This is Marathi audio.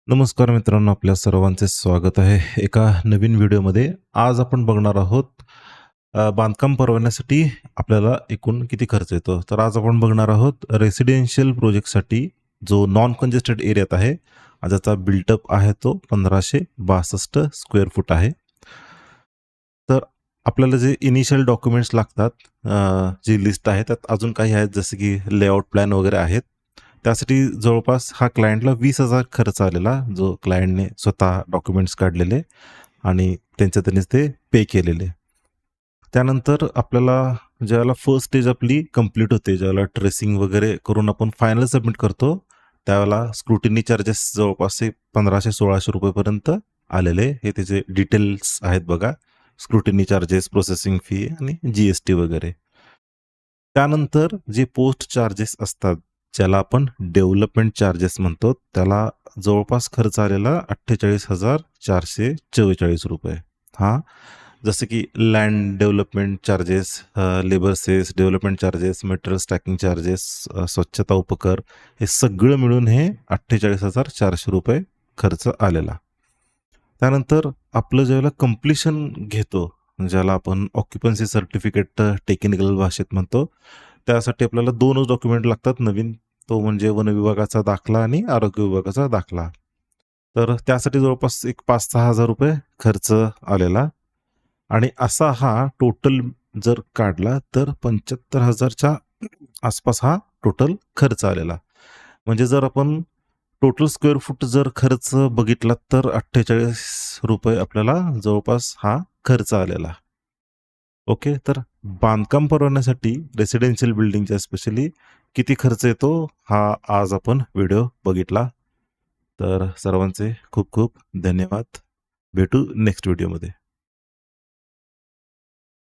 नमस्कार मित्रांनो, आपल्या सर्वांचे स्वागत आहे एका नवीन व्हिडिओमध्ये. आज आपण बघणार आहोत बांधकाम परवान्यासाठी आपल्याला एकूण किती खर्च येतो. तर आज आपण बघणार आहोत रेसिडेन्शियल प्रोजेक्टसाठी जो नॉन कंजेस्टेड एरियात आहे, ज्याचा बिल्टअप आहे तो 1562 स्क्वेअर फूट आहे. तर आपल्याला जे इनिशियल डॉक्युमेंट्स लागतात, जी लिस्ट आहे त्यात अजून काही आहेत, जसे की लेआउट प्लॅन वगैरे आहेत. त्यासाठी जवळपास हा क्लायंटला 20,000 खर्च आलेला, जो क्लायंटने स्वतः डॉक्युमेंट्स काढलेले आणि त्यांनीच ते पे केलेले. त्यानंतर आपल्याला ज्यावेळेला फर्स्ट स्टेज आपली कंप्लीट होते, ज्यावेळेला ट्रेसिंग वगैरे करून आपण फायनल सबमिट करतो, त्यावेळेला स्क्रुटिनी चार्जेस जवळपास ते 1500-1600 पर्यंत आलेले. हे त्याचे डिटेल्स आहेत बघा. स्क्रुटिनी चार्जेस, प्रोसेसिंग फी आणि जी-एस-टी वगैरे. त्यानंतर जे पोस्ट चार्जेस असतात, ज्याला आपण डेव्हलपमेंट चार्जेस म्हणतो, त्याला जवळपास खर्च आलेला ₹48,444. हां, जसं की land development charges, labour cess, development charges, material stacking charges, स्वच्छता उपकर, हे सगळं मिळून हे ₹48,400 खर्च आलेला. त्यानंतर आपलं ज्यावेळेला कंप्लीशन घेतो, ज्याला आपण ऑक्युपन्सी सर्टिफिकेट टेक्निकल भाषेत म्हणतो, त्यासाठी आपल्याला 2च डॉक्युमेंट लागतात नवीन. तो म्हणजे वन विभागाचा दाखला आणि आरोग्य विभागाचा दाखला. तर त्यासाठी जवळपास एक ₹5,000-6,000 खर्च आलेला आणि असा हा टोटल जर काढला तर 75,000च्या आसपास हा टोटल खर्च आलेला. म्हणजे जर आपण टोटल स्क्वेअर फूट जर खर्च बघितला तर ₹48 आपल्याला जवळपास हा खर्च आलेला. ओके. तर बांधकाम परवान्यासाठी रेसिडेन्शियल बिल्डिंगच्या स्पेशली किती खर्च येतो, हा आज आपण व्हिडिओ बघितला. तर सर्वांचे खूप खूप धन्यवाद. भेटू नेक्स्ट व्हिडिओमध्ये.